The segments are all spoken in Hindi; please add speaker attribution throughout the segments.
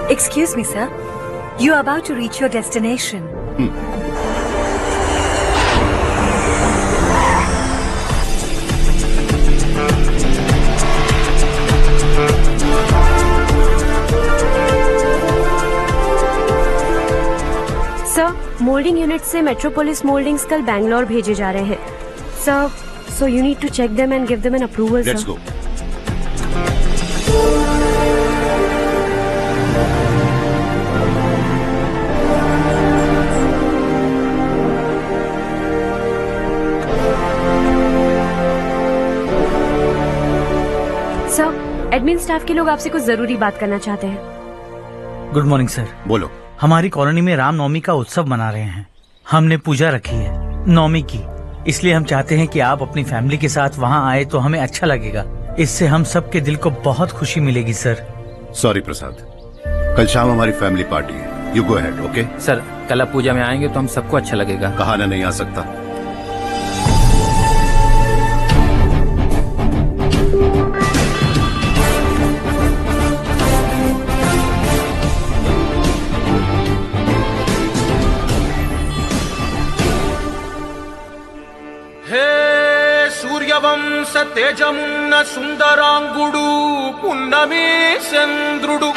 Speaker 1: Excuse me, sir. You are about to reach your destination.
Speaker 2: Sir, moulding unit से मेट्रोपोलिस मोल्डिंग्स कल बैंगलोर भेजे जा रहे हैं। Sir, so you need to check them and give them an approval, sir.
Speaker 3: Let's go.
Speaker 2: Sir, admin staff के लोग आपसे कुछ जरूरी बात करना चाहते हैं।
Speaker 4: Good morning sir.
Speaker 3: बोलो।
Speaker 4: हमारी कॉलोनी में रामनवमी का उत्सव मना रहे हैं। हमने पूजा रखी है नवमी की, इसलिए हम चाहते हैं कि आप अपनी फैमिली के साथ वहाँ आए तो हमें अच्छा लगेगा। इससे हम सबके दिल को बहुत खुशी मिलेगी सर।
Speaker 3: सॉरी प्रसाद, कल शाम हमारी फैमिली पार्टी है। You go ahead, okay?
Speaker 5: Sir, कल आप पूजा में आएंगे तो हम सबको अच्छा लगेगा।
Speaker 3: कहा ना नहीं आ सकता।
Speaker 6: సూర్యవంశ తేజమున్న సుందరాంగుడు పున్నమి చంద్రుడు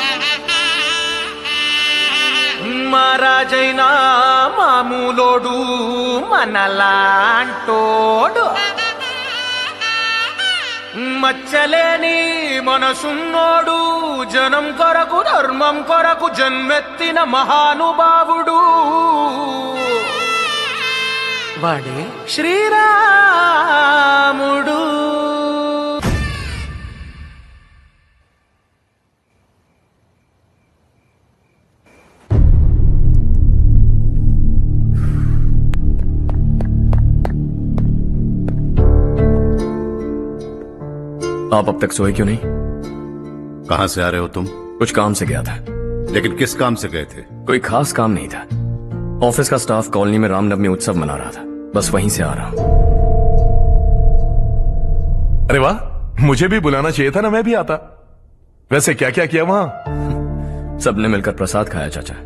Speaker 6: మహారాజైన మామూలోడు మనలాంటోడు మచ్చలేని మనసున్నోడు జనం కొరకు ధర్మం కొరకు జన్మెత్తిన మహానుభావుడు వాడే శ్రీరాముడు।
Speaker 7: आप अब तक सोए क्यों नहीं?
Speaker 3: कहाँ से आ रहे हो तुम?
Speaker 7: कुछ काम से गया था।
Speaker 3: लेकिन किस काम से गए थे?
Speaker 7: कोई खास काम नहीं था। ऑफिस का स्टाफ कॉलोनी में रामनवमी उत्सव मना रहा था, बस वहीं से आ रहा हूं।
Speaker 8: अरे वाह, मुझे भी बुलाना चाहिए था ना, मैं भी आता। वैसे क्या क्या किया वहां?
Speaker 7: सबने मिलकर प्रसाद खाया चाचा,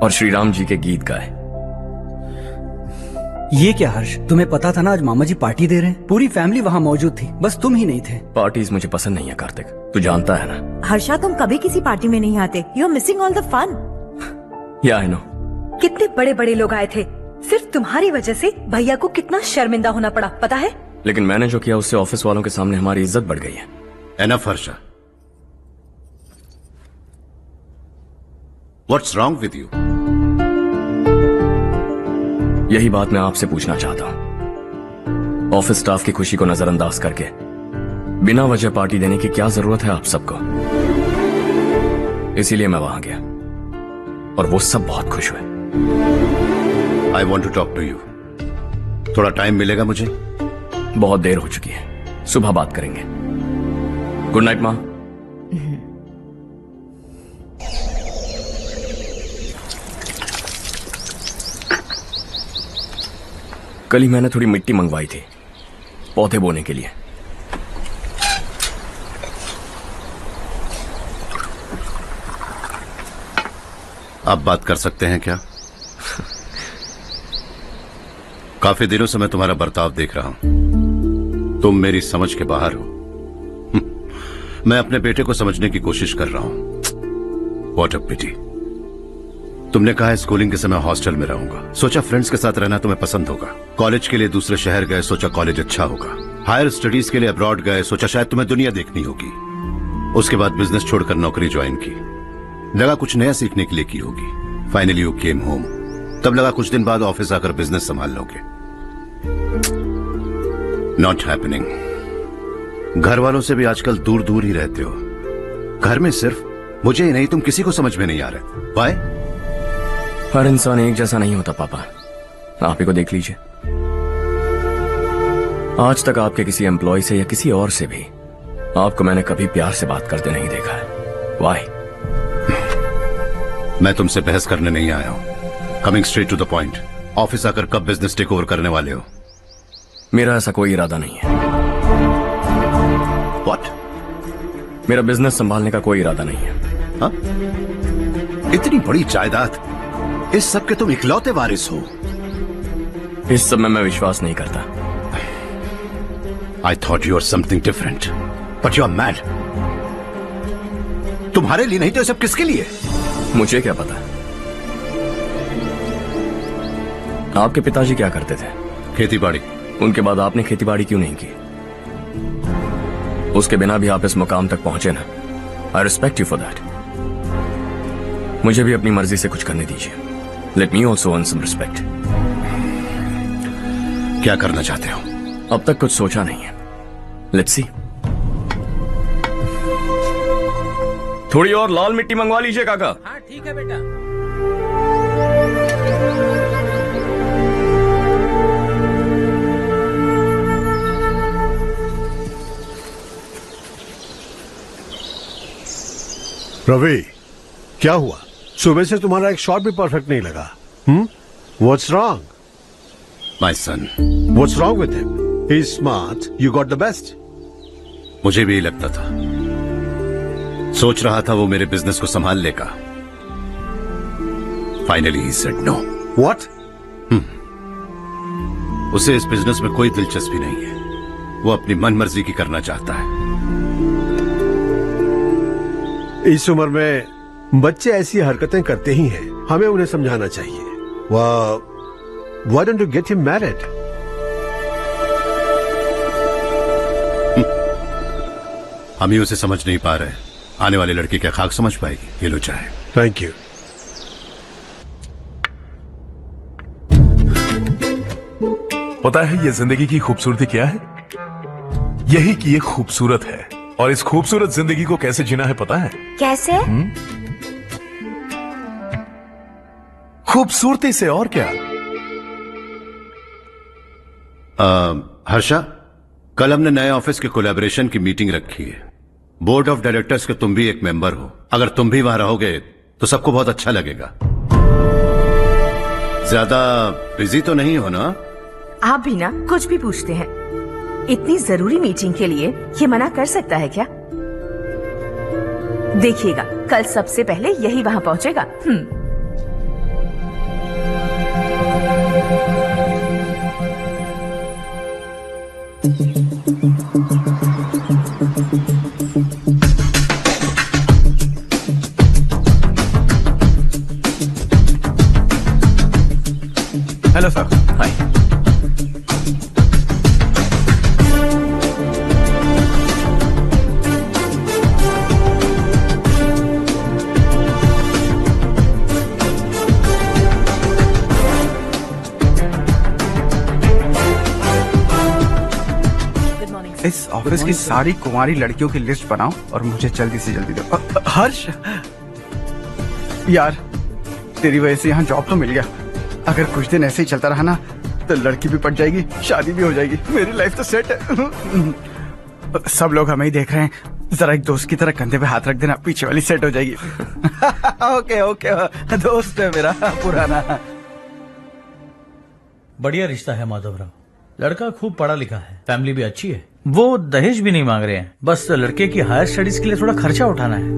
Speaker 7: और श्री राम जी के गीत गाए।
Speaker 9: ये क्या हर्ष, तुम्हें पता था ना आज मामा जी पार्टी दे रहे हैं? पूरी फैमिली वहाँ मौजूद थी, बस तुम ही नहीं थे।
Speaker 7: पार्टीज मुझे पसंद नहीं है कार्तिक, तू जानता है ना।
Speaker 10: हर्षा, तुम कभी किसी पार्टी में नहीं आते। You are missing all the fun.
Speaker 7: Yeah I no.
Speaker 1: कितने बड़े बड़े लोग आए थे, सिर्फ तुम्हारी वजह से भैया को कितना शर्मिंदा होना पड़ा, पता है?
Speaker 7: लेकिन मैंने जो किया उससे ऑफिस वालों के सामने हमारी इज्जत बढ़ गई है।
Speaker 3: Enough Harsha, what's wrong with you?
Speaker 7: यही बात मैं आपसे पूछना चाहता हूं। ऑफिस स्टाफ की खुशी को नजरअंदाज करके बिना वजह पार्टी देने की क्या जरूरत है आप सबको? इसीलिए मैं वहां गया और वो सब बहुत खुश हुए।
Speaker 3: I want to talk to you. थोड़ा टाइम मिलेगा मुझे?
Speaker 7: बहुत देर हो चुकी है, सुबह बात करेंगे। गुड नाइट माँ। कल ही मैंने थोड़ी मिट्टी मंगवाई थी पौधे बोने के लिए।
Speaker 3: आप बात कर सकते हैं क्या? काफी दिनों से मैं तुम्हारा बर्ताव देख रहा हूं, तुम मेरी समझ के बाहर हो। मैं अपने बेटे को समझने की कोशिश कर रहा हूं। व्हाट अ पिटी। तुमने कहा स्कूलिंग के समय हॉस्टल में रहूंगा, सोचा फ्रेंड्स के साथ रहना तुम्हें पसंद होगा। कॉलेज के लिए दूसरे शहर गए, सोचा कॉलेज अच्छा होगा। हायर स्टडीज के लिए अब्रॉड गए, सोचा शायद तुम्हें दुनिया देखनी होगी। उसके बाद बिजनेस छोड़कर नौकरी ज्वाइन की, लगा कुछ नया सीखने के लिए की होगी। फाइनली यू केम होम, तब लगा कुछ दिन बाद ऑफिस आकर बिजनेस संभाल लोगे। Not happening. घर वालों से भी आजकल दूर दूर ही रहते हो। घर में सिर्फ मुझे ही नहीं, तुम किसी को समझ में नहीं आ रहे। वाई?
Speaker 7: हर इंसान एक जैसा नहीं होता पापा, आप ही को देख लीजिए। आज तक आपके किसी एम्प्लॉय से या किसी और से भी आपको मैंने कभी प्यार से बात करते नहीं देखा है। वाई?
Speaker 3: मैं तुमसे बहस करने नहीं आया हूं। Coming straight to the point, office आकर कब बिजनेस टेक ओवर करने वाले हो?
Speaker 7: मेरा ऐसा कोई इरादा नहीं है।
Speaker 3: व्हाट?
Speaker 7: मेरा बिजनेस संभालने का कोई इरादा नहीं है।
Speaker 3: हाँ? इतनी बड़ी जायदाद, इस सब के तुम इकलौते वारिस हो।
Speaker 7: इस सब में मैं विश्वास नहीं करता।
Speaker 3: I thought you were something different, but you are mad. तुम्हारे लिए नहीं तो ये सब किसके लिए?
Speaker 7: मुझे क्या पता। आपके पिताजी क्या करते थे?
Speaker 3: खेतीबाड़ी।
Speaker 7: उनके बाद आपने खेतीबाड़ी क्यों नहीं की? उसके बिना भी आप इस मुकाम तक पहुंचे ना। I respect you for that. मुझे भी अपनी मर्जी से कुछ करने दीजिए। Let me also earn some respect.
Speaker 3: क्या करना चाहते हो?
Speaker 7: अब तक कुछ सोचा नहीं है। Let's see. थोड़ी और लाल मिट्टी मंगवा लीजिए काका।
Speaker 5: हाँ ठीक है बेटा।
Speaker 11: रवि, क्या हुआ? सुबह से तुम्हारा एक शॉट भी परफेक्ट नहीं लगा। What's wrong?
Speaker 3: My son.
Speaker 11: What's wrong with him? He's smart. You got the best.
Speaker 3: मुझे भी यही लगता था। सोच रहा था वो मेरे बिजनेस को संभाल लेगा। Finally he said no.
Speaker 11: What?
Speaker 3: उसे इस बिजनेस में कोई दिलचस्पी नहीं है। वो अपनी मनमर्जी की करना चाहता है।
Speaker 11: इस उम्र में बच्चे ऐसी हरकतें करते ही हैं। हमें उन्हें समझाना चाहिए। Why don't you get him married?
Speaker 3: हम ही उसे समझ नहीं पा रहे। आने वाली लड़की क्या खाक समझ पाएगी? ये लो चाहे।
Speaker 11: Thank you.
Speaker 8: पता है ये जिंदगी की खूबसूरती क्या है? यही कि ये खूबसूरत है, और इस खूबसूरत जिंदगी को कैसे जीना है पता है?
Speaker 10: कैसे?
Speaker 8: खूबसूरती से, और क्या।
Speaker 3: हर्षा, कल हमने नए ऑफिस के कोलैबोरेशन की मीटिंग रखी है। बोर्ड ऑफ डायरेक्टर्स के तुम भी एक मेंबर हो। अगर तुम भी वहां रहोगे तो सबको बहुत अच्छा लगेगा। ज्यादा बिजी तो नहीं हो ना?
Speaker 10: आप भी ना कुछ भी पूछते हैं। इतनी जरूरी मीटिंग के लिए ये मना कर सकता है क्या? देखिएगा, कल सबसे पहले यही वहां पहुंचेगा।
Speaker 9: Hello sir.
Speaker 7: हाय।
Speaker 9: इस ऑफिस की सारी कुंवारी लड़कियों की लिस्ट बनाओ और मुझे जल्दी से जल्दी दो। हर्ष, यार तेरी वजह से यहाँ जॉब तो मिल गया। अगर कुछ दिन ऐसे ही चलता रहा ना तो लड़की भी पट जाएगी, शादी भी हो जाएगी, मेरी लाइफ तो सेट है। सब लोग हमें ही देख रहे हैं, जरा एक दोस्त की तरह कंधे पे हाथ रख देना, पीछे वाली सेट हो जाएगी। ओके ओके, दोस्त है मेरा पुराना।
Speaker 4: बढ़िया रिश्ता है माधवराव। लड़का खूब पढ़ा लिखा है, फैमिली भी अच्छी है। वो दहेज भी नहीं मांग रहे हैं, बस लड़के की हायर स्टडीज के लिए थोड़ा खर्चा उठाना है।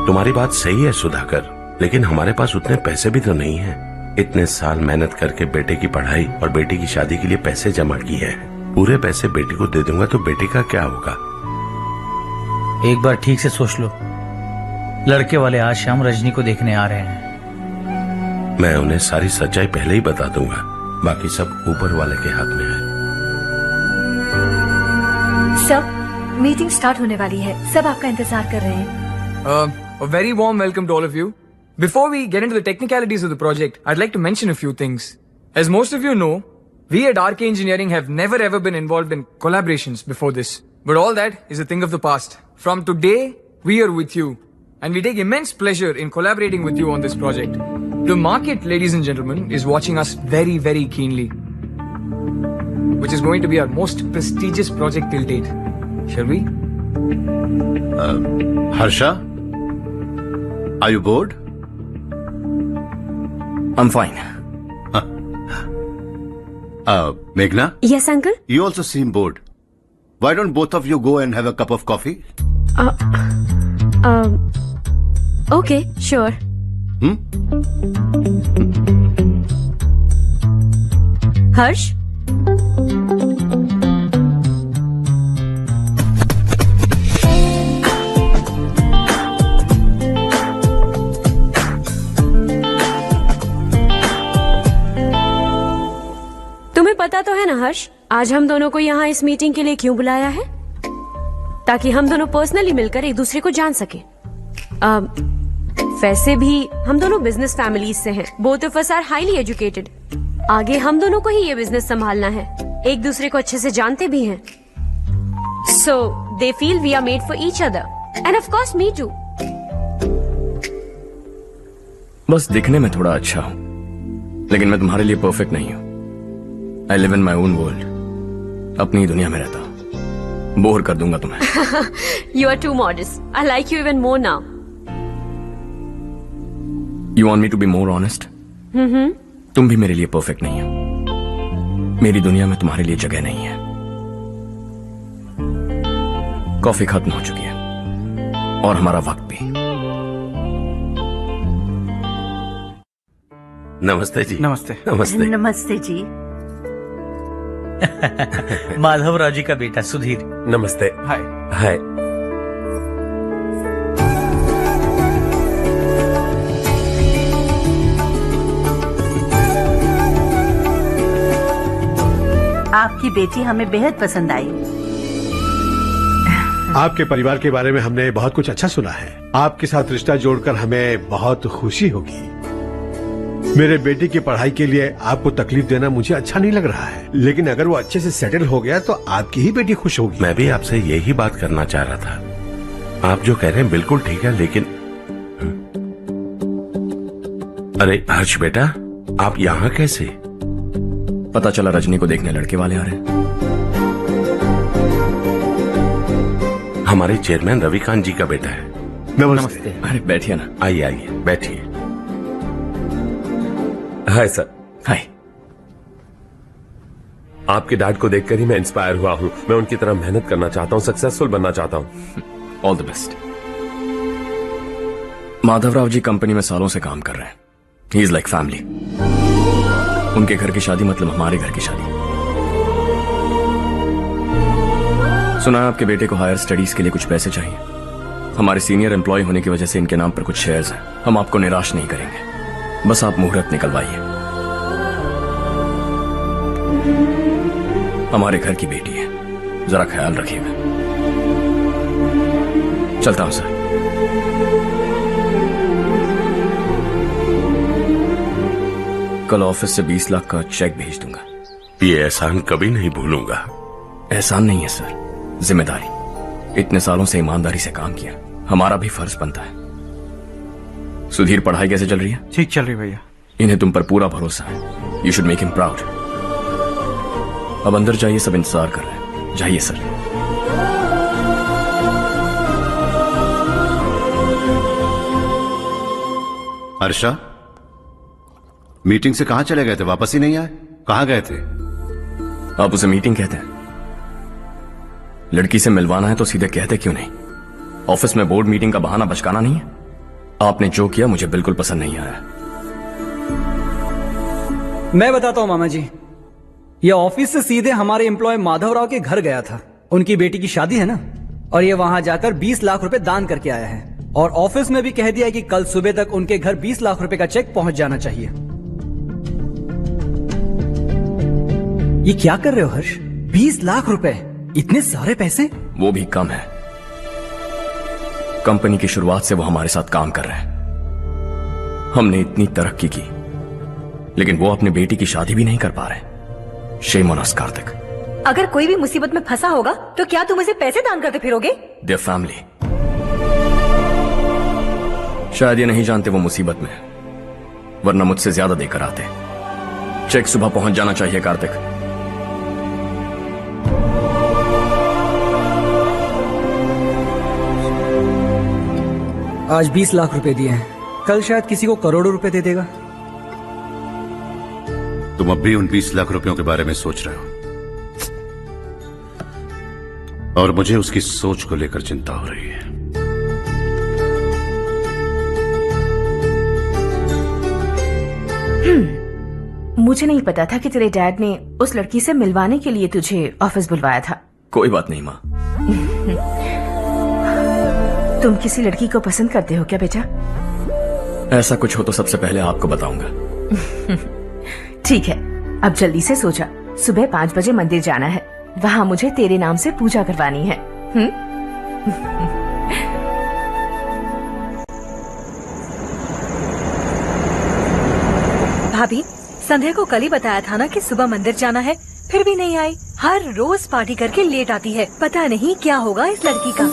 Speaker 12: तुम्हारी बात सही है सुधाकर, लेकिन हमारे पास उतने पैसे भी तो नहीं हैं। इतने साल मेहनत करके बेटे की पढ़ाई और बेटी की शादी के लिए पैसे जमा किए हैं। पूरे पैसे बेटी को दे दूंगा तो बेटे का क्या होगा?
Speaker 4: एक बार ठीक से सोच लो। लड़के वाले आज शाम रजनी को देखने आ रहे हैं।
Speaker 12: मैं उन्हें सारी सच्चाई पहले ही बता दूंगा, बाकी सब ऊपर वाले के हाथ में है।
Speaker 1: सर, मीटिंग स्टार्ट होने वाली है। सब आपका इंतजार कर रहे हैं।
Speaker 6: A very warm welcome to all of you. Before we get into the technicalities of the project, I'd like to mention a few things. As most of you know, we at RK Engineering have never ever been involved in collaborations before this. But all that is a thing of the past. From today, we are with you. And we take immense pleasure in collaborating with you on this project. The market, ladies and gentlemen, is watching us very, very keenly. Which is going to be our most prestigious project till date. Shall we?
Speaker 3: Harsha? Are you bored?
Speaker 7: I'm fine.
Speaker 3: Meghna?
Speaker 2: Yes, uncle.
Speaker 3: You also seem bored. Why don't both of you go and have a cup of coffee?
Speaker 2: Okay sure. Harsh, तुम्हें पता तो है ना हर्ष, आज हम दोनों को यहाँ इस मीटिंग के लिए क्यों बुलाया है? ताकि हम दोनों पर्सनली मिलकर एक दूसरे को जान सके। वैसे भी हम दोनों बिजनेस फैमिलीज से हैं। Both of us are highly educated. आगे हम दोनों को ही ये बिजनेस संभालना है। एक दूसरे को अच्छे से जानते भी हैं। So they feel we are made for each other and of course me too.
Speaker 7: बस दिखने में थोड़ा अच्छा हूं, लेकिन मैं तुम्हारे लिए परफेक्ट नहीं हूं। I live in my own world. अपनी दुनिया में रहता हूं। बोर कर दूंगा तुम्हें।
Speaker 2: You are too modest. I like you even more now.
Speaker 7: You want me to be more honest? तुम भी मेरे लिए परफेक्ट नहीं हो। मेरी दुनिया में तुम्हारे लिए जगह नहीं है। कॉफी खत्म हो चुकी है और हमारा वक्त भी।
Speaker 12: नमस्ते जी।
Speaker 9: नमस्ते।
Speaker 12: नमस्ते।
Speaker 10: नमस्ते जी।
Speaker 4: माधवराव जी का बेटा सुधीर।
Speaker 12: नमस्ते।
Speaker 9: हाय।
Speaker 12: हाय।
Speaker 10: आपकी बेटी हमें बेहद पसंद आई।
Speaker 11: आपके परिवार के बारे में हमने बहुत कुछ अच्छा सुना है। आपके साथ रिश्ता जोड़कर हमें बहुत खुशी होगी। मेरे बेटे की पढ़ाई के लिए आपको तकलीफ देना मुझे अच्छा नहीं लग रहा है, लेकिन अगर वो अच्छे से सेटल हो गया तो आपकी ही बेटी खुश होगी।
Speaker 12: मैं भी आपसे यही बात करना चाह रहा था। आप जो कह रहे हैं बिल्कुल ठीक है, लेकिन अरे हर्ष बेटा, आप यहाँ कैसे?
Speaker 7: पता चला रजनी को देखने लड़के वाले आ रहे हैं।
Speaker 12: हमारे चेयरमैन रविकांत जी का बेटा है।
Speaker 11: नमस्ते।
Speaker 7: अरे बैठिए ना।
Speaker 12: आइए आइए बैठिए। Hi sir.
Speaker 7: हाय।
Speaker 13: आपके डैड को देखकर ही मैं इंस्पायर हुआ हूँ। मैं उनकी तरह मेहनत करना चाहता हूँ, सक्सेसफुल बनना चाहता हूँ।
Speaker 7: All the best. Madhavrao ji company में सालों से काम कर रहे हैं। He is like family. उनके घर की शादी मतलब हमारे घर की शादी। सुना है आपके बेटे को हायर स्टडीज के लिए कुछ पैसे चाहिए। हमारे सीनियर एम्प्लॉय होने की वजह से इनके नाम पर कुछ शेयर्स हैं। हम आपको निराश नहीं करेंगे, बस आप मुहूर्त निकलवाइए। हमारे घर की बेटी है, जरा ख्याल रखिएगा। चलता हूं सर। कल ऑफिस से 20 लाख का चेक भेज दूंगा।
Speaker 12: ये एहसान कभी नहीं भूलूंगा।
Speaker 7: एहसान नहीं है सर, जिम्मेदारी। इतने सालों से ईमानदारी से काम किया, हमारा भी फर्ज बनता है। सुधीर, पढ़ाई कैसे चल रही है?
Speaker 9: ठीक चल रही भैया।
Speaker 7: इन्हें तुम पर पूरा भरोसा है। You should make him proud. अब अंदर जाइए, सब इंतजार कर रहे हैं। जाइए सर।
Speaker 3: हर्षा, मीटिंग से कहां चले गए थे? वापस ही नहीं आए? कहां गए थे?
Speaker 7: आप उसे मीटिंग कहते हैं? लड़की से मिलवाना है तो सीधे कहते क्यों नहीं? ऑफिस में बोर्ड मीटिंग का बहाना बचकाना नहीं है। आपने जो किया मुझे बिल्कुल पसंद नहीं आया।
Speaker 14: मैं बताता हूं मामा जी, ये ऑफिस से सीधे हमारे एम्प्लॉय माधवराव के घर गया था। उनकी बेटी की शादी है ना, और ये वहां जाकर 20 लाख रुपए दान करके आया है। और ऑफिस में भी कह दिया कि कल सुबह तक उनके घर 20 लाख रुपए का चेक पहुंच जाना चाहिए। ये क्या कर रहे हो हर्ष? 20 लाख रुपए, इतने सारे पैसे?
Speaker 7: वो भी कम है। कंपनी की शुरुआत से वो हमारे साथ काम कर रहे हैं। हमने इतनी तरक्की की, लेकिन वो अपनी बेटी की शादी भी नहीं कर पा रहे। Shame on us Kartik.
Speaker 1: अगर कोई भी मुसीबत में फंसा होगा तो क्या तुम उसे पैसे दान करते फिरोगे?
Speaker 7: Their family. शायद ये नहीं जानते वो मुसीबत में है, वरना मुझसे ज्यादा देकर आते। चेक सुबह पहुंच जाना चाहिए कार्तिक।
Speaker 14: आज 20 लाख रुपए दिए हैं, कल शायद किसी को करोड़ों रुपए दे देगा।
Speaker 3: तुम अब भी उन 20 लाख रुपयों के बारे में सोच रहे हो, और मुझे उसकी सोच को लेकर चिंता हो रही है।
Speaker 10: मुझे नहीं पता था कि तेरे डैड ने उस लड़की से मिलवाने के लिए तुझे ऑफिस बुलवाया था।
Speaker 7: कोई बात नहीं माँ।
Speaker 10: तुम किसी लड़की को पसंद करते हो क्या बेटा?
Speaker 7: ऐसा कुछ हो तो सबसे पहले आपको बताऊंगा।
Speaker 10: ठीक है, अब जल्दी से सो जा। सुबह 5 बजे मंदिर जाना है, वहाँ मुझे तेरे नाम से पूजा करवानी है।
Speaker 1: भाभी, संध्या को कल ही बताया था ना कि सुबह मंदिर जाना है, फिर भी नहीं आई। हर रोज पार्टी करके लेट आती है। पता नहीं क्या होगा इस लड़की का।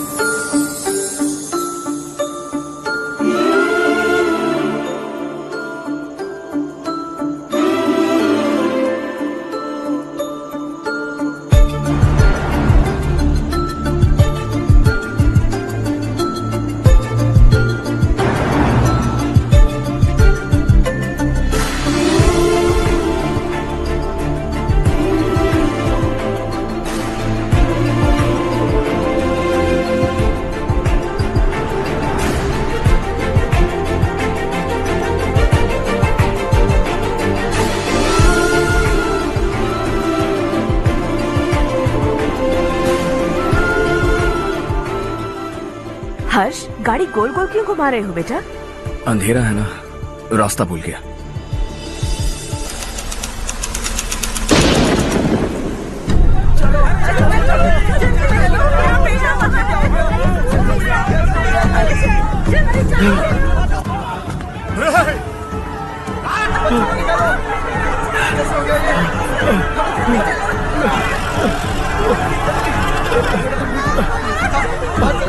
Speaker 10: हर्ष, गाड़ी गोल गोल क्यों घुमा रहे हो बेटा?
Speaker 7: अंधेरा है ना, रास्ता भूल गया।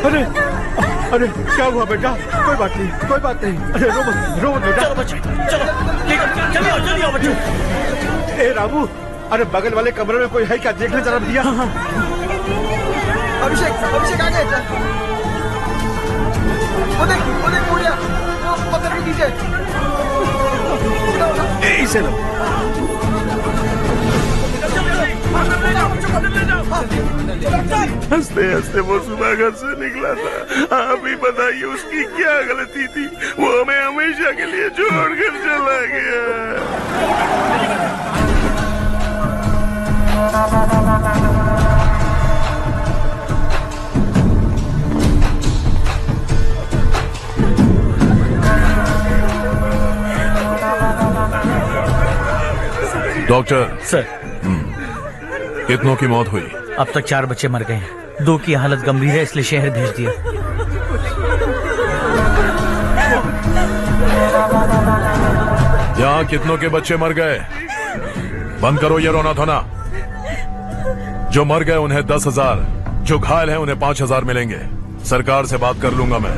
Speaker 11: अरे अरे क्या हुआ बेटा? कोई बात नहीं, कोई बात नहीं। अरे रो मत बेटा। चलो बच्चे, चलो जल्दी आओ बच्चे। ए रामू, अरे बगल वाले कमरे में कोई है क्या? देखने जरा भैया।
Speaker 9: अभिषेक आ गए। वो देख पूजा, पकड़ के नीचे।
Speaker 11: इसे लो।
Speaker 12: हंसते हंसते वो सुबह घर से निकला था। आप ही बताइए उसकी क्या गलती थी? वो हमें हमेशा के लिए छोड़कर चला गया।
Speaker 8: डॉक्टर
Speaker 4: सर,
Speaker 8: कितनों की मौत हुई?
Speaker 4: अब तक 4 बच्चे मर गए हैं। 2 की हालत गंभीर है, इसलिए शहर भेज दिया।
Speaker 8: यहाँ कितनों के बच्चे मर गए? बंद करो ये रोना धोना। जो मर गए उन्हें 10,000, जो घायल हैं उन्हें 5,000 मिलेंगे। सरकार से बात कर लूंगा मैं।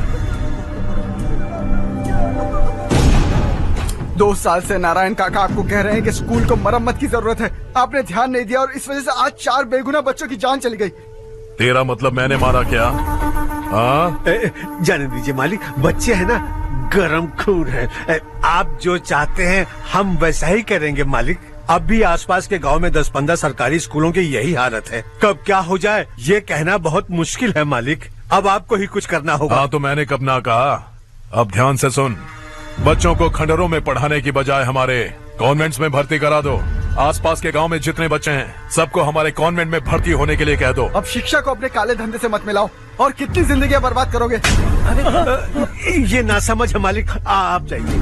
Speaker 9: 2 साल से नारायण काका आपको कह रहे हैं कि स्कूल को मरम्मत की जरूरत है। आपने ध्यान नहीं दिया और इस वजह से आज 4 बेगुनाह बच्चों की जान चली गई।
Speaker 8: तेरा मतलब मैंने मारा क्या? हाँ,
Speaker 11: जाने दीजिए मालिक, बच्चे हैं ना, गरम खून है। आप जो चाहते हैं हम वैसा ही करेंगे मालिक। अब भी आसपास के गांव में 10-15 सरकारी स्कूलों की यही हालत है। कब क्या हो जाए ये कहना बहुत मुश्किल है मालिक। अब आपको ही कुछ करना होगा।
Speaker 8: हाँ तो मैंने कब ना कहा। अब ध्यान से सुन, बच्चों को खंडरों में पढ़ाने की बजाय हमारे कॉन्वेंट्स में भर्ती करा दो। आसपास के गांव में जितने बच्चे हैं सबको हमारे कॉन्वेंट में भर्ती होने के लिए कह दो।
Speaker 9: अब शिक्षा को अपने काले धंधे से मत मिलाओ। और कितनी जिंदगियां बर्बाद करोगे?
Speaker 11: ये ना समझ है मालिक, आप जाइए।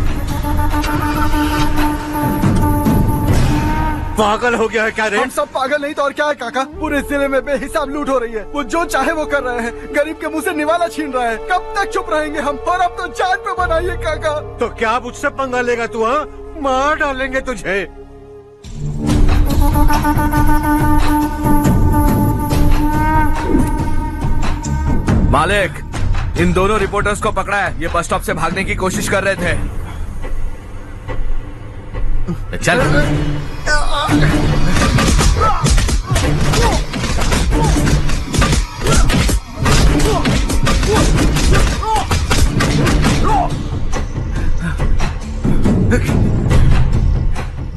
Speaker 11: पागल हो गया है क्या रे?
Speaker 9: हम सब पागल नहीं तो और क्या है काका। पूरे जिले में बेहिसाब लूट हो रही है। वो जो चाहे वो कर रहे हैं। गरीब के मुंह से निवाला छीन रहा है। कब तक चुप रहेंगे हम? और अब तो जान पे बनाइए काका।
Speaker 11: तो क्या मुझसे पंगा लेगा तू? हाँ, मार डालेंगे तुझे।
Speaker 15: मालिक, इन दोनों रिपोर्टर्स को पकड़ा है। ये बस स्टॉप से भागने की कोशिश कर रहे थे। चल।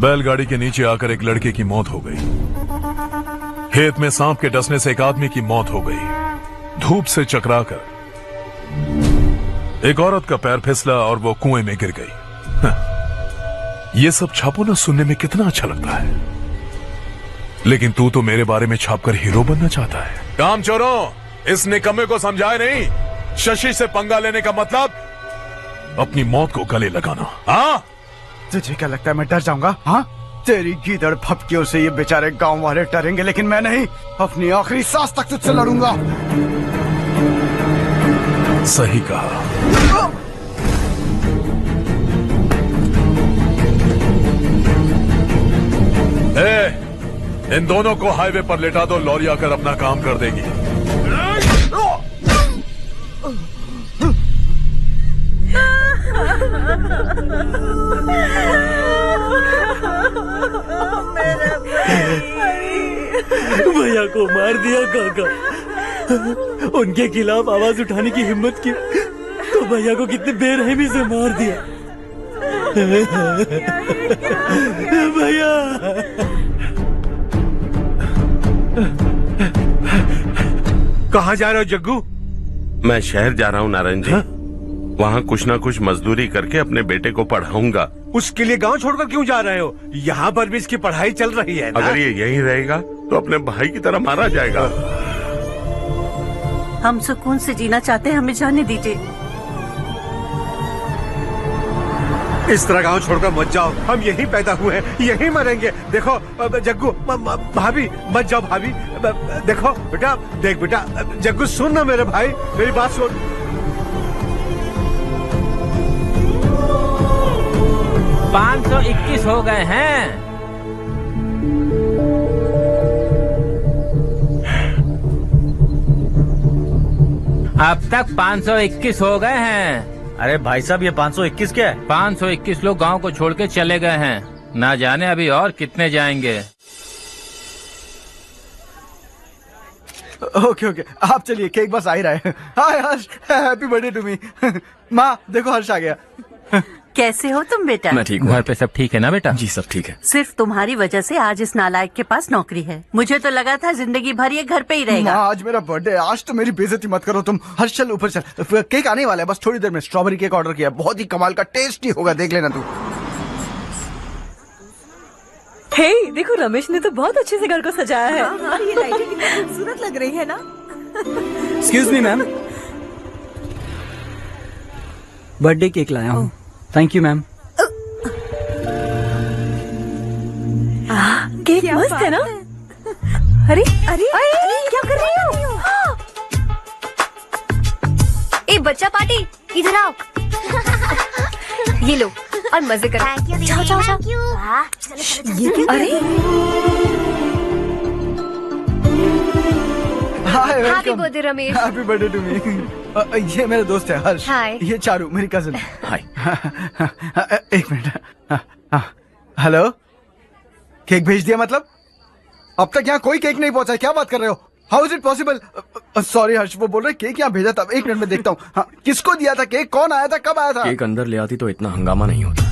Speaker 8: बैलगाड़ी के नीचे आकर एक लड़के की मौत हो गई। खेत में सांप के डसने से एक आदमी की मौत हो गई। धूप से चकराकर एक औरत का पैर फिसला और वो कुएं में गिर गई। ये सब छापो ना, सुनने में कितना अच्छा लगता है, लेकिन तू तो मेरे बारे में छापकर हीरो बनना चाहता है। काम चोरों, इस निकम्मे को समझाए नहीं, शशि से पंगा लेने का मतलब अपनी मौत को गले लगाना। हाँ,
Speaker 9: तुझे क्या लगता है मैं डर जाऊंगा? हाँ, तेरी गीदड़ फपकियों से ये बेचारे गांव वाले डरेंगे, लेकिन मैं नहीं। अपनी आखिरी सांस तक तुझसे लड़ूंगा।
Speaker 8: सही कहा। इन दोनों को हाईवे पर लेटा दो, लॉरी आकर अपना काम कर देगी।
Speaker 4: भैया को मार दिया काका। उनके खिलाफ आवाज उठाने की हिम्मत की तो भैया को कितने बेरहमी से मार दिया। भैया
Speaker 11: कहाँ जा रहे हो जग्गू?
Speaker 12: मैं शहर जा रहा हूँ नारायण जी। वहाँ कुछ ना कुछ मजदूरी करके अपने बेटे को पढ़ाऊंगा।
Speaker 11: उसके लिए गांव छोड़कर क्यों जा रहे हो? यहाँ पर भी इसकी पढ़ाई चल रही है ना?
Speaker 12: अगर ये यहीं रहेगा तो अपने भाई की तरह मारा जाएगा।
Speaker 16: हम सुकून से जीना चाहते हैं, हमें जाने दीजिए।
Speaker 11: इस तरह गांव छोड़कर मत जाओ, हम यहीं पैदा हुए हैं, यहीं मरेंगे। देखो जग्गू, भाभी मत जाओ भाभी। देखो बेटा, देख बेटा, जग्गू सुन ना मेरे भाई, मेरी बात सुन।
Speaker 5: 521 हो गए हैं। अब तक 521 हो गए हैं।
Speaker 4: अरे भाई साहब, ये 521 क्या है?
Speaker 5: 521 लोग गांव को छोड़ के चले गए हैं। ना जाने अभी और कितने जाएंगे।
Speaker 9: ओके ओके, आप चलिए, केक बस आ ही रहा है। हाय हर्ष, हैप्पी बर्थडे टू मी। माँ देखो, हर्ष आ गया।
Speaker 16: कैसे हो तुम बेटा?
Speaker 7: मैं ठीक हूँ।
Speaker 5: घर पे सब ठीक है ना बेटा?
Speaker 7: जी सब ठीक है।
Speaker 16: सिर्फ तुम्हारी वजह से आज इस नालायक के पास नौकरी है। मुझे तो लगा था जिंदगी भर ये घर पे ही रहेगा।
Speaker 9: माँ आज मेरा बर्थडे है, आज तो मेरी बेइज्जती मत करो तुम। हर्ष चल ऊपर चल, केक आने वाला है, बस थोड़ी देर में। स्ट्रॉबेरी केक ऑर्डर किया, बहुत ही कमाल का, टेस्टी होगा, देख लेना तू।
Speaker 1: हे देखो, रमेश ने तो बहुत अच्छे से घर को सजाया है। ये लाइटें कितनी खूबसूरत लग रही है ना।
Speaker 14: Excuse me ma'am, birthday cake लाया हूँ। Thank you ma'am.
Speaker 1: केक मस्त है ना? अरे अरे अरे क्या कर रही हो?
Speaker 2: ए बच्चा पार्टी, इधर आओ। ये लो और मजे करो। जाओ जाओ जाओ।
Speaker 1: ये क्या? अरे
Speaker 9: hi,
Speaker 2: happy birthday Ramesh.
Speaker 9: Happy birthday to me. ये मेरा दोस्त है हर्ष।
Speaker 2: हाय।
Speaker 9: ये चारू मेरी कजिन।
Speaker 7: हाय।
Speaker 9: एक मिनट। हेलो, केक भेज दिया मतलब? अब तक यहाँ कोई केक नहीं पहुंचा, क्या बात कर रहे हो? How is it possible? Sorry Harsh, वो बोल रहे केक यहाँ भेजा था। एक मिनट में देखता हूँ। हाँ, किसको दिया था केक? कौन आया था? कब आया था?
Speaker 7: केक अंदर ले आती तो इतना हंगामा नहीं होता।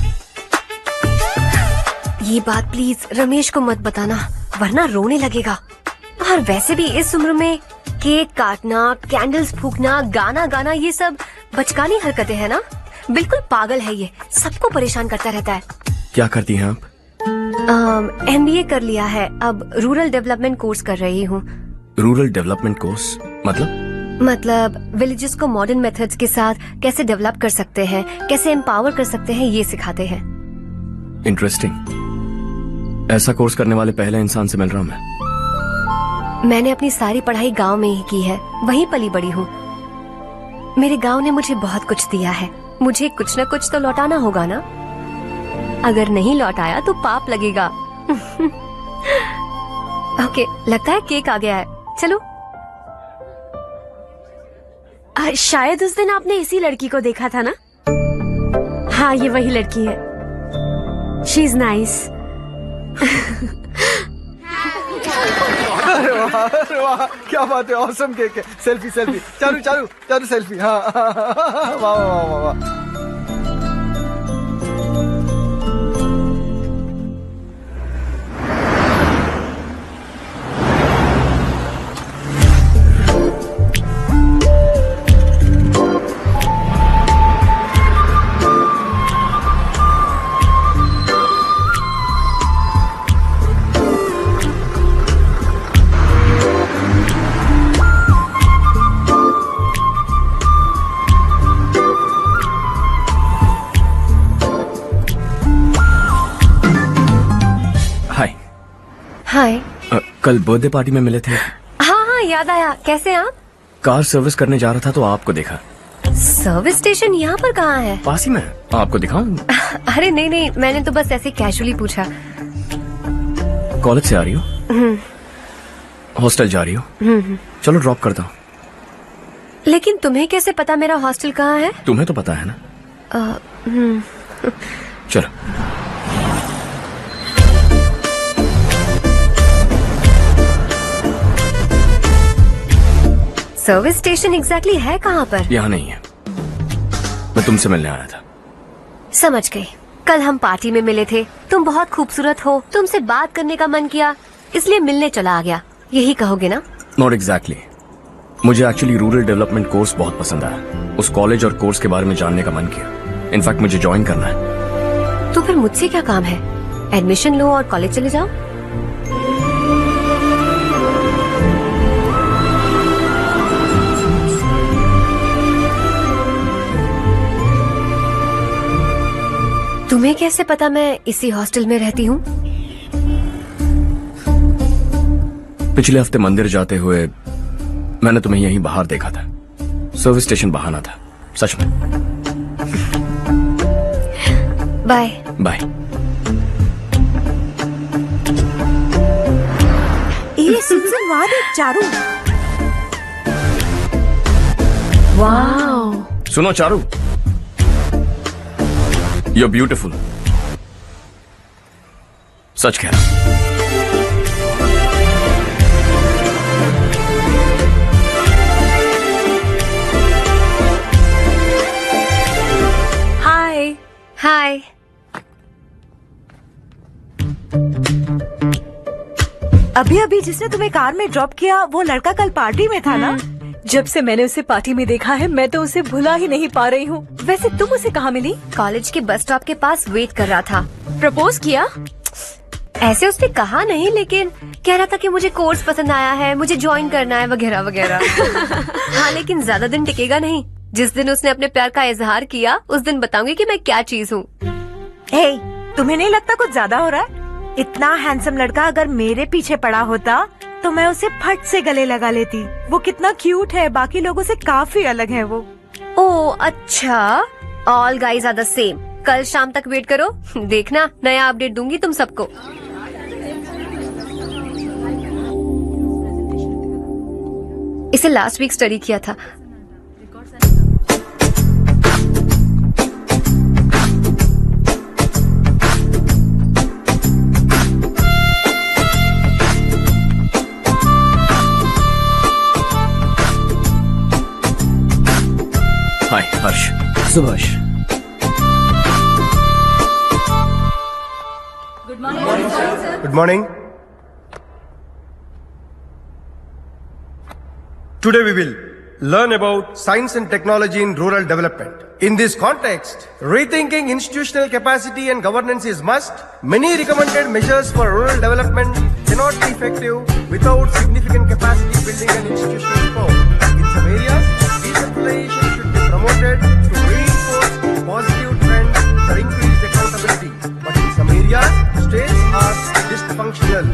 Speaker 2: ये बात प्लीज रमेश को मत बताना, वरना रोने लगेगा। और वैसे भी इस उम्र में केक काटना, कैंडल्स फूकना, गाना गाना, ये सब बचकानी हरकतें हैं ना। बिल्कुल पागल है ये, सबको परेशान करता रहता है।
Speaker 7: क्या करती हैं आप?
Speaker 2: MBA कर लिया है, अब रूरल डेवलपमेंट कोर्स कर रही हूँ।
Speaker 7: रूरल डेवलपमेंट कोर्स मतलब
Speaker 2: विलेजेस को मॉडर्न मेथड्स के साथ कैसे डेवलप कर सकते हैं, कैसे एम्पावर कर सकते हैं, ये सिखाते हैं।
Speaker 7: इंटरेस्टिंग। ऐसा कोर्स करने वाले पहले इंसान से मिल रहा हूँ मैं।
Speaker 2: मैंने अपनी सारी पढ़ाई गांव में ही की है, वहीं पली बड़ी हूँ। मेरे गांव ने मुझे बहुत कुछ दिया है, मुझे कुछ न कुछ तो लौटाना होगा ना। अगर नहीं लौटाया तो पाप लगेगा। ओके, लगता है केक आ गया है, चलो। शायद उस दिन आपने इसी लड़की को देखा था ना? हाँ, ये वही लड़की है। She is nice.
Speaker 9: अरे वाह, क्या बात है, ऑसम केक है। Selfie selfie, Charu Charu Charu selfie. हाँ, वाह वाह वाह वाह।
Speaker 2: हाय।
Speaker 7: कल बर्थडे पार्टी में मिले थे।
Speaker 2: हाँ हाँ याद आया। कैसे आप?
Speaker 7: कार सर्विस करने जा रहा था तो आपको देखा।
Speaker 2: सर्विस स्टेशन यहाँ पर कहाँ है?
Speaker 7: पास ही में। आपको दिखाऊं?
Speaker 2: अरे नहीं नहीं, मैंने तो बस ऐसे कैजुअली पूछा।
Speaker 7: कॉलेज से आ रही हो? हॉस्टल जा रही हो? चलो ड्रॉप करता हूँ।
Speaker 2: लेकिन तुम्हें कैसे पता मेरा हॉस्टल कहाँ है?
Speaker 7: तुम्हें तो पता है ना। चलो।
Speaker 2: सर्विस स्टेशन एग्जैक्टली है कहाँ पर?
Speaker 7: यहाँ नहीं है, मैं तुमसे मिलने आया था।
Speaker 2: समझ गई। कल हम पार्टी में मिले थे, तुम बहुत खूबसूरत हो, तुमसे बात करने का मन किया, इसलिए मिलने चला आ गया, यही कहोगे ना?
Speaker 7: Not exactly. मुझे एक्चुअली रूरल डेवलपमेंट कोर्स बहुत पसंद आया। उस कॉलेज और कोर्स के बारे में जानने का मन किया। इनफैक्ट मुझे ज्वाइन करना है।
Speaker 2: तो फिर मुझसे क्या काम है? एडमिशन लो और कॉलेज चले जाओ। तुम्हें कैसे पता मैं इसी हॉस्टल में रहती हूँ?
Speaker 7: पिछले हफ्ते मंदिर जाते हुए मैंने तुम्हें यहीं बाहर देखा था। सर्विस स्टेशन बहाना था, सच में।
Speaker 2: Bye
Speaker 7: bye.
Speaker 17: ये सुन वहाँ देख चारू।
Speaker 2: वाओ।
Speaker 7: सुनो चारू, You're beautiful. सच कह रहा।
Speaker 2: हाय। हाय।
Speaker 17: अभी अभी जिसने तुम्हें कार में ड्रॉप किया वो लड़का कल पार्टी में था ना?
Speaker 1: जब से मैंने उसे पार्टी में देखा है मैं तो उसे भुला ही नहीं पा रही हूँ। वैसे तुम उसे कहाँ मिली?
Speaker 2: कॉलेज के बस स्टॉप के पास वेट कर रहा था। प्रपोज किया? ऐसे उसने कहा नहीं, लेकिन कह रहा था कि मुझे कोर्स पसंद आया है, मुझे ज्वाइन करना है वगैरह वगैरह। हाँ लेकिन ज्यादा दिन टिकेगा नहीं। जिस दिन उसने अपने प्यार का इजहार किया उस दिन बताऊंगी कि मैं क्या चीज हूँ।
Speaker 17: हे, तुम्हें नहीं लगता कुछ ज्यादा हो रहा है? इतना हैंडसम लड़का अगर मेरे पीछे पड़ा होता तो मैं उसे फट से गले लगा लेती। वो कितना क्यूट है, बाकी लोगों से काफी अलग है वो।
Speaker 2: ओह अच्छा, all guys are the same. कल शाम तक वेट करो, देखना नया अपडेट दूंगी तुम सबको। इसे लास्ट वीक स्टडी किया था।
Speaker 7: हाय हर्ष।
Speaker 14: Subhash.
Speaker 18: Good morning. Today we will learn about science and technology in rural development. In this context, rethinking institutional capacity and governance is must. Many recommended measures for rural development cannot be effective without significant capacity building and institutional support. In some areas, decentralization should be promoted to reinforce positive trends for increased accountability. But in some areas, states are dysfunctional.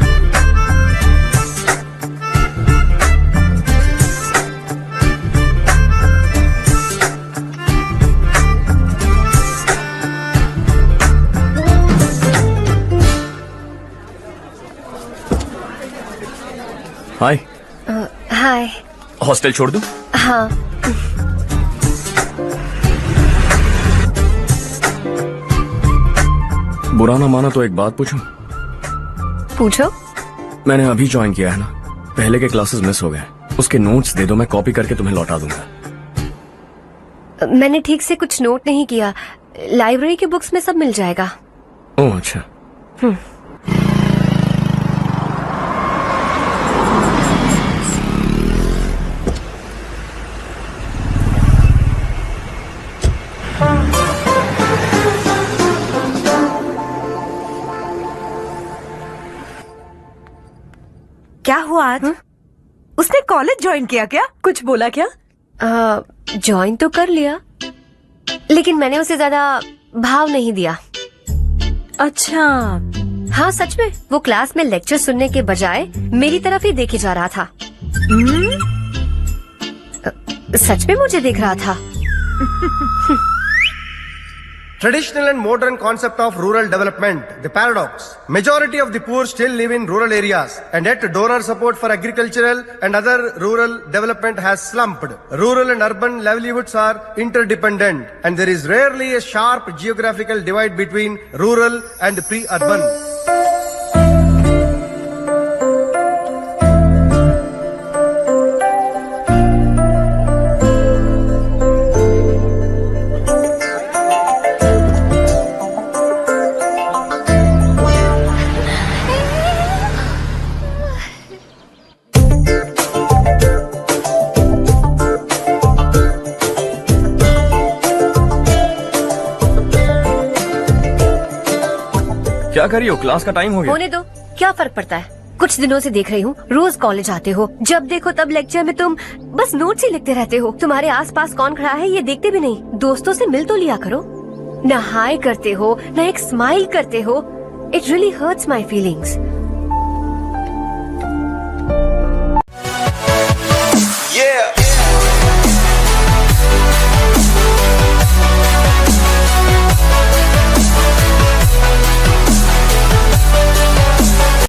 Speaker 7: Hi.
Speaker 2: Hi.
Speaker 7: Hostel छोड़ दूं?
Speaker 2: हाँ।
Speaker 7: बुरा ना माना तो एक बात पूछूं?
Speaker 2: पूछो।
Speaker 7: मैंने अभी ज्वाइन किया है ना, पहले के क्लासेस मिस हो गए। उसके नोट्स दे दो, मैं कॉपी करके तुम्हें लौटा दूंगा।
Speaker 2: मैंने ठीक से कुछ नोट नहीं किया, लाइब्रेरी की बुक्स में सब मिल जाएगा।
Speaker 7: ओह अच्छा।
Speaker 17: क्या हुआ आज? उसने कॉलेज ज्वाइन किया क्या?
Speaker 1: कुछ बोला क्या?
Speaker 2: ज्वाइन तो कर लिया, लेकिन मैंने उसे ज्यादा भाव नहीं दिया।
Speaker 1: अच्छा
Speaker 19: हाँ सच में, वो क्लास में लेक्चर सुनने के बजाय मेरी तरफ ही देखे जा रहा था। सच में मुझे देख रहा था।
Speaker 18: Traditional and modern concept of rural development, the paradox. Majority of the poor still live in rural areas, and yet donor support for agricultural and other rural development has slumped. Rural and urban livelihoods are interdependent, and there is rarely a sharp geographical divide between rural and pre-urban.
Speaker 7: क्या कर रही हो? क्लास का टाइम हो गया।
Speaker 19: होने दो, क्या फर्क पड़ता है। कुछ दिनों से देख रही हूँ रोज कॉलेज आते हो, जब देखो तब लेक्चर में तुम बस नोट्स ही लिखते रहते हो। तुम्हारे आसपास कौन खड़ा है ये देखते भी नहीं। दोस्तों से मिल तो लिया करो। न हाय करते हो, न एक स्माइल करते हो। It really hurts my feelings.